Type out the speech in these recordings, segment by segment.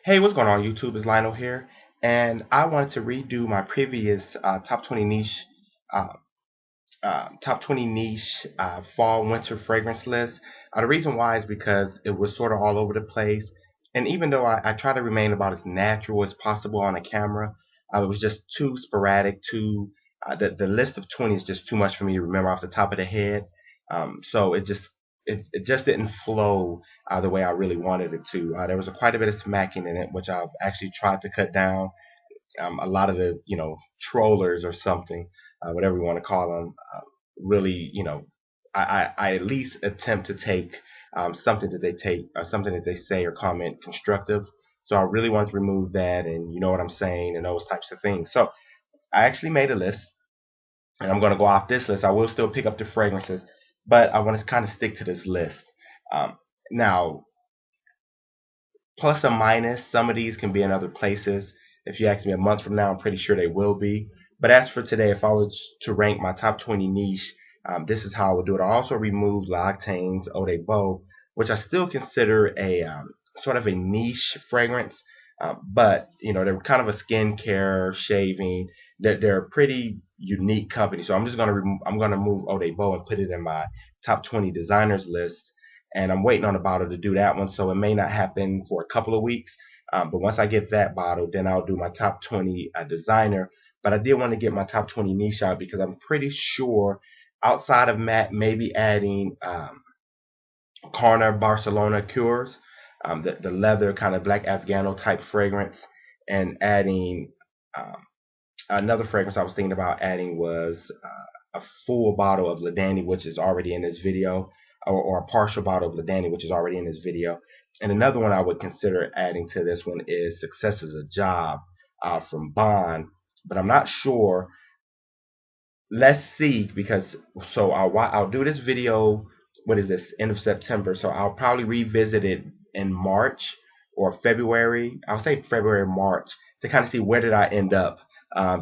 Hey, what's going on YouTube? It's Lionel here, and I wanted to redo my previous uh, top 20 niche fall winter fragrance list. The reason why is because it was sort of all over the place, and even though I try to remain about as natural as possible on a camera, it was just too sporadic. The list of 20 is just too much for me to remember off the top of the head. So it just didn't flow the way I really wanted it to. There was quite a bit of smacking in it, which I've actually tried to cut down. A lot of the trollers or something, whatever you want to call them, really I at least attempt to take something that they take something that they say or comment constructive. So I really want to remove that, and you know what I'm saying, and those types of things. So I actually made a list, and I'm going to go off this list. I will still pick up the fragrances, but I want to kind of stick to this list. Now, plus or minus, some of these can be in other places. If you ask me a month from now, I'm pretty sure they will be. But as for today, if I was to rank my top 20 niche, this is how I would do it. I also removed L'Occitane's Eau de Beau, which I still consider a sort of a niche fragrance, but they're kind of a skincare, shaving. They're a pretty unique company. So I'm gonna move Eau de Beau and put it in my top 20 designers list, and I'm waiting on a bottle to do that one, so it may not happen for a couple of weeks. But once I get that bottle, then I'll do my top 20 designer. But I did want to get my top 20 niche out because I'm pretty sure outside of Matt, maybe adding Carner Barcelona Cures, the leather kind of black Afghano type fragrance, and adding another fragrance I was thinking about adding was a full bottle of Ladani, which is already in this video, or a partial bottle of Ladani, which is already in this video. And another one I would consider adding to this one is Success is a Job from Bond, but I'm not sure. Let's see, because I'll do this video. What is this? End of September. So I'll probably revisit it in March or February. I'll say February, March, to kind of see where did I end up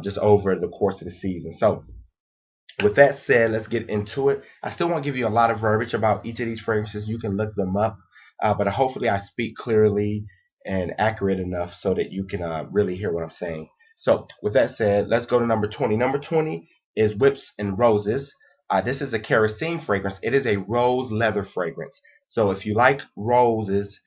just over the course of the season. So with that said, let's get into it. I still won't give you a lot of verbiage about each of these fragrances. You can look them up, but hopefully I speak clearly and accurate enough so that you can really hear what I'm saying. So with that said, let's go to number 20. Number 20 is Whips and Roses. This is a kerosene fragrance. It is a rose leather fragrance. So if you like roses,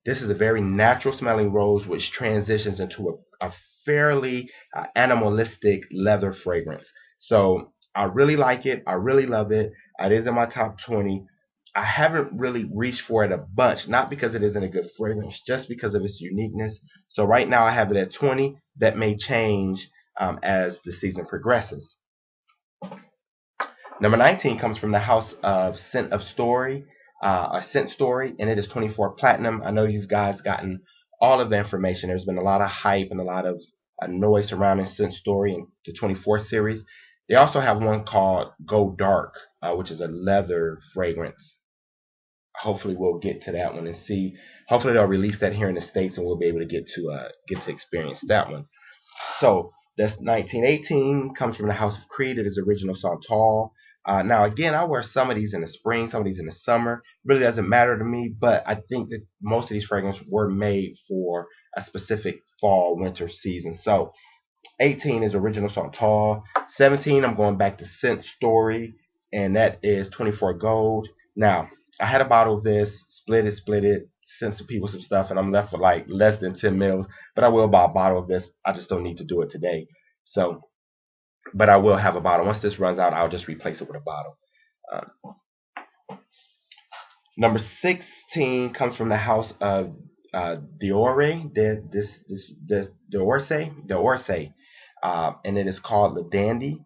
this is a very natural smelling rose which transitions into a fairly animalistic leather fragrance. So I really like it. I really love it. It is in my top 20. I haven't really reached for it a bunch, not because it isn't a good fragrance, just because of its uniqueness. So right now I have it at 20. That may change as the season progresses. Number 19 comes from the house of Scent of Story, a Scent Story, and it is 24 Platinum. I know you guys gotten all of the information. There's been a lot of hype and a lot of noise surrounding Scent Story and the 24 series. They also have one called Go Dark, which is a leather fragrance. Hopefully we'll get to that one and see. Hopefully they'll release that here in the States and we'll be able to get to experience that one. So that's 1918, comes from the House of Creed. It is original Santal. Now again, I wear some of these in the spring, some of these in the summer. Really doesn't matter to me, but I think that most of these fragrances were made for a specific fall winter season. So 18 is original Santal. 17, I'm going back to Scent Story, and that is 24 Gold. Now I had a bottle of this, split it, sent some people some stuff, and I'm left with like less than 10 mils. But I will buy a bottle of this. I just don't need to do it today. So, but I will have a bottle. Once this runs out, I'll just replace it with a bottle. Number 16 comes from the house of Diore, D'Orsay, and it is called Le Dandy.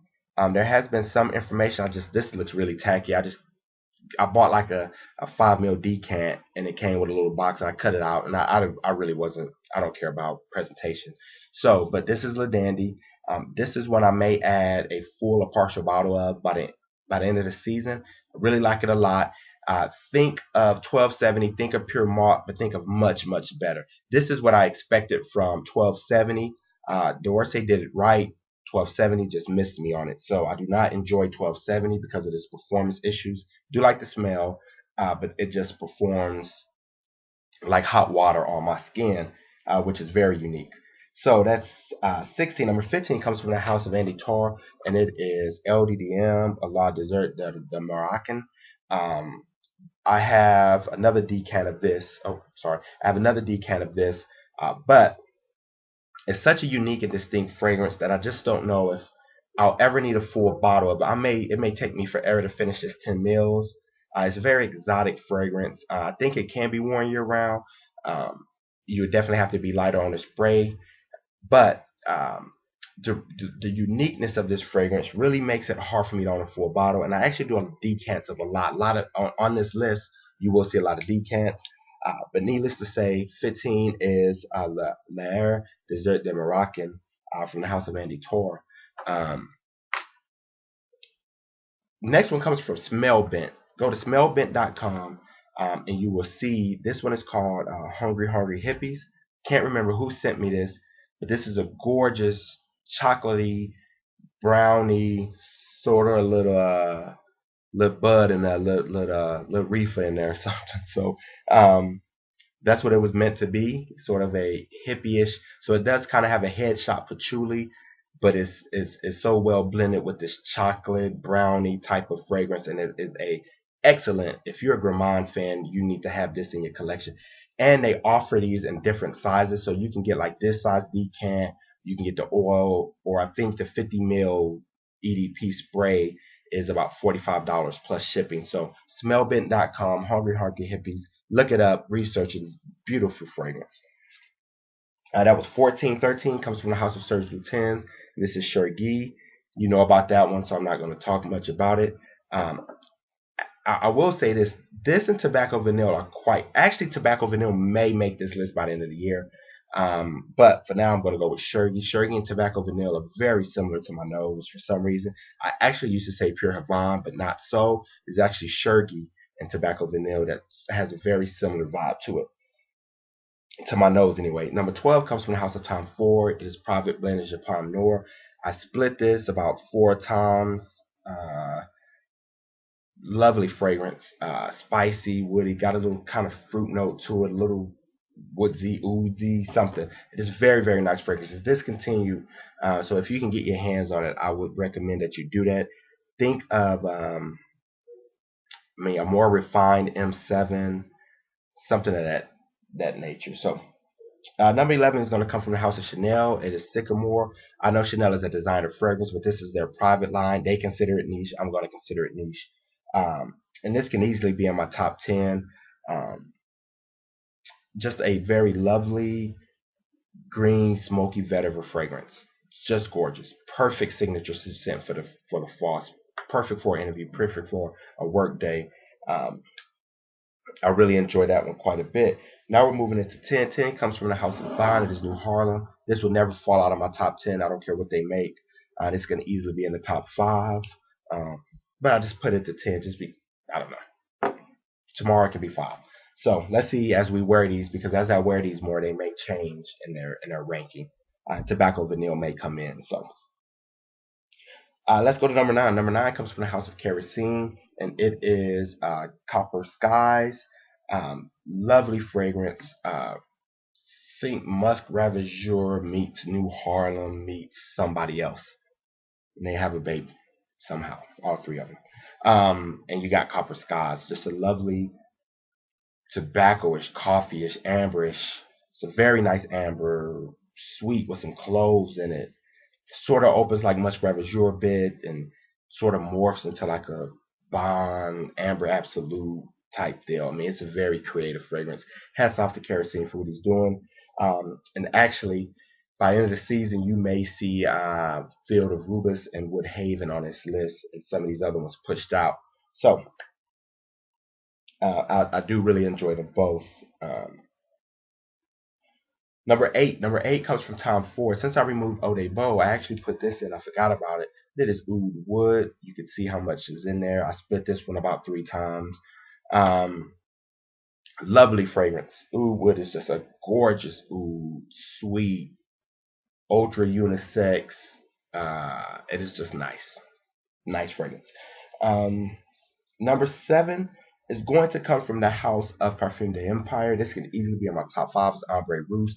There has been some information. This looks really tacky. I bought like a 5 ml decant, and it came with a little box, and I cut it out, and I really wasn't. I don't care about presentation. So, but this is Le Dandy. This is one I may add a full or partial bottle of by the end of the season. I really like it a lot. Think of 1270, think of Pure Malt, but think of much better. This is what I expected from 1270. D'Orsay did it right. 1270 just missed me on it. So I do not enjoy 1270 because of its performance issues. Do like the smell, but it just performs like hot water on my skin. which is very unique. So that's 16. Number 15 comes from the house of Andy Tar, and it is LDDM, Allah Dessert de Moroccan. Um, I have another decant of this. Oh, sorry. I have another decant of this, but it's such a unique and distinct fragrance that I just don't know if I'll ever need a full bottle of it. It may take me forever to finish this 10 mils. It's a very exotic fragrance. I think it can be worn year round. Um, you would definitely have to be lighter on the spray, but the uniqueness of this fragrance really makes it hard for me to own a full bottle. And I actually do decants of a lot. A lot of on this list, you will see a lot of decants. But needless to say, 15 is L'Air Dessert de Moroccan from the house of Andy Tor. Um, Next one comes from Smellbent. Go to smellbent.com and you will see this one is called Hungry Hungry Hippies. Can't remember who sent me this, but this is a gorgeous chocolatey brownie sort of a little bud and a little reefer in there or something. So that's what it was meant to be, sort of a hippie-ish. So it does kind of have a headshot patchouli, but it's so well blended with this chocolate brownie type of fragrance, and it is a excellent. If you're a Gourmand fan, you need to have this in your collection. And they offer these in different sizes, so you can get like this size decant, you can get the oil, or I think the 50 ml EDP spray is about $45 plus shipping. So smellbent.com, Hungry Hungry Hippies. Look it up, research it. Beautiful fragrance. That was 14. 13 comes from the House of Surgical Tens. This is Chergui. You know about that one, so I'm not going to talk much about it. Um, I will say this. This and Tobacco Vanille are quite. Actually, Tobacco Vanille may make this list by the end of the year. But for now, I'm going to go with Chergui. Chergui and Tobacco Vanille are very similar to my nose for some reason. I actually used to say Pure Havane, but not so. It's actually Chergui and Tobacco Vanille that has a very similar vibe to it. To my nose, anyway. Number 12 comes from the House of Tom Ford. It is Private Blend Japan Noir. I split this about 4 times. Uh, Lovely fragrance, spicy, woody, got a little kind of fruit note to it, a little woodsy, oozy, something. It is very, very nice fragrance. It's discontinued, so if you can get your hands on it, I would recommend that you do that. Think of, a more refined M7, something of that nature. So number 11 is going to come from the house of Chanel. It is Sycamore. I know Chanel is a designer fragrance, but this is their private line. They consider it niche. I'm going to consider it niche. And this can easily be in my top 10. Um, just a very lovely green smoky vetiver fragrance. Just gorgeous. Perfect signature scent for the fall. Perfect for an interview. Perfect for a work day. Um, I really enjoy that one quite a bit. Now we're moving into 10. 10 comes from the House of Bond. It is New Harlem. This will never fall out of my top 10. I don't care what they make. This can easily be in the top 5. But I just put it to 10. I don't know. Tomorrow it can be 5. So let's see as we wear these, because as I wear these more, they may change in their ranking. Tobacco Vanille may come in. So let's go to number 9. Number 9 comes from the House of Kerosene, and it is Copper Skies. Lovely fragrance. Think Musk Ravageur meets New Harlem meets somebody else. And they have a baby somehow, all 3 of them. And you got Copper Skies, just a lovely tobacco-ish, coffee-ish, amberish. It's a very nice amber, sweet with some cloves in it. Sort of opens like Musk Ravageur a bit and sort of morphs into like a Bond Amber Absolute type deal. I mean, it's a very creative fragrance. Hats off to Kerosene for what he's doing. And actually, by the end of the season, you may see Field of Rubus and Woodhaven on this list, and some of these other ones pushed out. So I do really enjoy them both. Number 8. Number 8 comes from Tom Ford. Since I removed Eau de Beau, I actually put this in. I forgot about it. It is Oud Wood. You can see how much is in there. I split this one about 3 times. Lovely fragrance. Oud Wood is just a gorgeous oud, sweet, ultra unisex. It is just nice. Nice fragrance. Number 7 is going to come from the House of Parfum de Empire. This can easily be in my top 5. It's Ambre Rouge.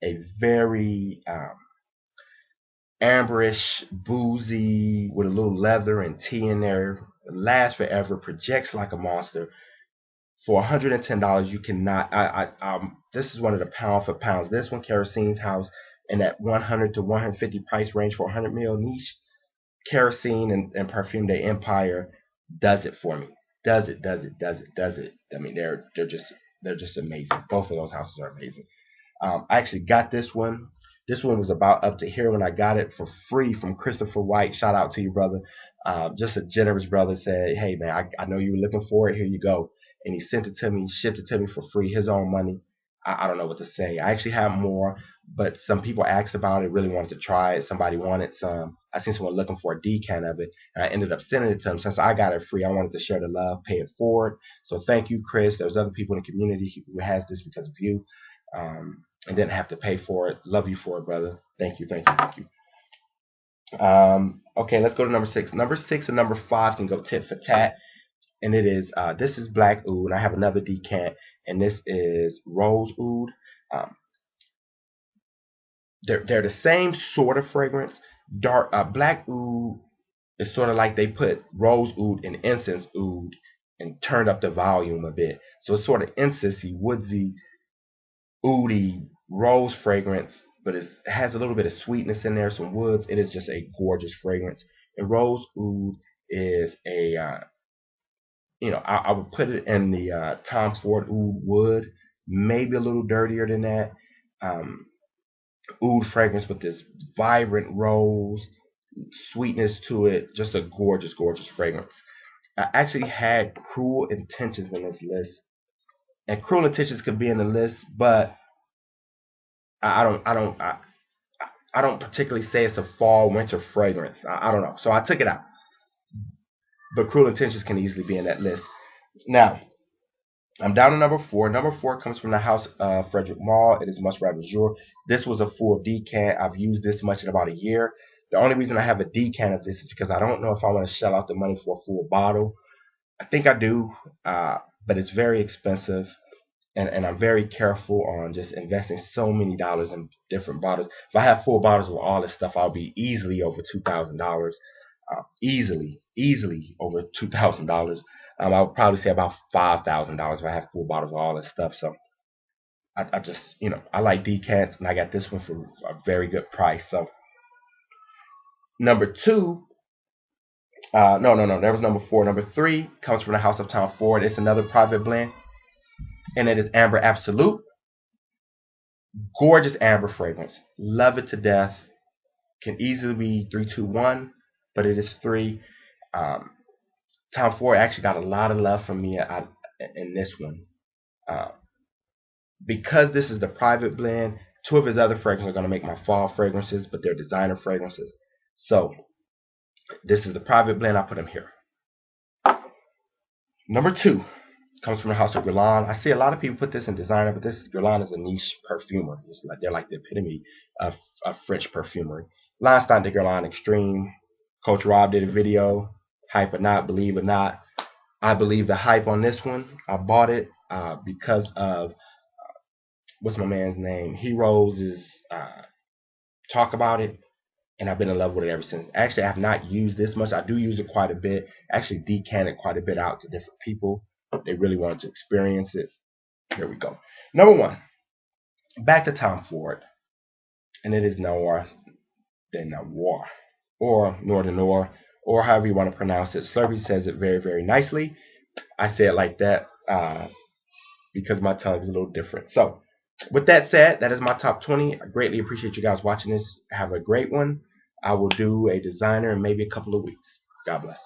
a very amberish, boozy, with a little leather and tea in there. It lasts forever, projects like a monster. For $110, you cannot. This is one of the pound for pounds. This one, Kerosine's house, in that 100 to 150 price range for 100 mil niche. Kerosene and Perfume Day Empire does it for me. Does it? Does it? Does it? Does it? I mean, they're just amazing. Both of those houses are amazing. I actually got this one. This one was about up to here when I got it for free from Christopher White. Shout out to you, brother. Just a generous brother. Said, hey man, I know you were looking for it. Here you go. And he sent it to me, shipped it to me for free, his own money. I don't know what to say. I actually have more, but some people asked about it, really wanted to try it. Somebody wanted some. I seen someone looking for a decan of it, and I ended up sending it to them. Since I got it free, I wanted to share the love, pay it forward. So thank you, Chris. There's other people in the community who has this because of you, and didn't have to pay for it. Love you for it, brother. Thank you, thank you, thank you. Okay, let's go to number 6. Number 6 and number 5 can go tit for tat, and it is this is Black Oud, and I have another decant, and this is Rose Oud. Um, they're the same sort of fragrance. Dark Black Oud is sort of like they put Rose Oud and Incense Oud and turned up the volume a bit, so it's sort of incensey, woodsy, oudy rose fragrance, but it has a little bit of sweetness in there, some woods. It is just a gorgeous fragrance. And Rose Oud is a I would put it in the Tom Ford Oud Wood, maybe a little dirtier than that. Oud fragrance with this vibrant rose sweetness to it, just a gorgeous, gorgeous fragrance. I actually had Cruel Intentions in this list, and Cruel Intentions could be in the list, but I don't particularly say it's a fall winter fragrance. I don't know, so I took it out. But Cruel Intentions can easily be in that list. Now I'm down to number 4. Number 4 comes from the house of Frederic Malle. It is Muscat Azure. This was a full decant. I've used this much in about a year. The only reason I have a decant of this is because I don't know if I want to shell out the money for a full bottle. I think I do, but it's very expensive. And I'm very careful on just investing so many dollars in different bottles. If I have full bottles of all this stuff, I'll be easily over $2,000. Easily over $2,000. I would probably say about $5,000 if I have full bottles of all this stuff. So I just, I like decants, and I got this one for a very good price. So number 2, no, that was number 4. Number 3 comes from the house of Tom Ford. It's another private blend, and it is Amber Absolute. Gorgeous amber fragrance. Love it to death. Can easily be 3, 2, 1, but it is 3. Tom Ford actually got a lot of love from me in this one. Because this is the private blend, 2 of his other fragrances are going to make my fall fragrances, but they're designer fragrances. So this is the private blend. I put them here. Number 2 comes from the house of Guerlain. I see a lot of people put this in designer, but Guerlain is a niche perfumer. They're like the epitome of French perfumery. L'Instant de Guerlain Extreme. Coach Rob did a video. Hype or not, believe or not. I believe the hype on this one. I bought it because of what's my man's name? Heroes' talk about it, and I've been in love with it ever since. Actually, I have not used this much. I do use it quite a bit. Actually, decanted quite a bit out to different people. They really wanted to experience it. Here we go. Number 1, back to Tom Ford, and it is Noir de Noir, or Noir de Noir, or however you want to pronounce it. Slurpee says it very, very nicely. I say it like that because my tongue is a little different. So, with that said, that is my top 20. I greatly appreciate you guys watching this. Have a great one. I will do a designer in maybe a couple of weeks. God bless.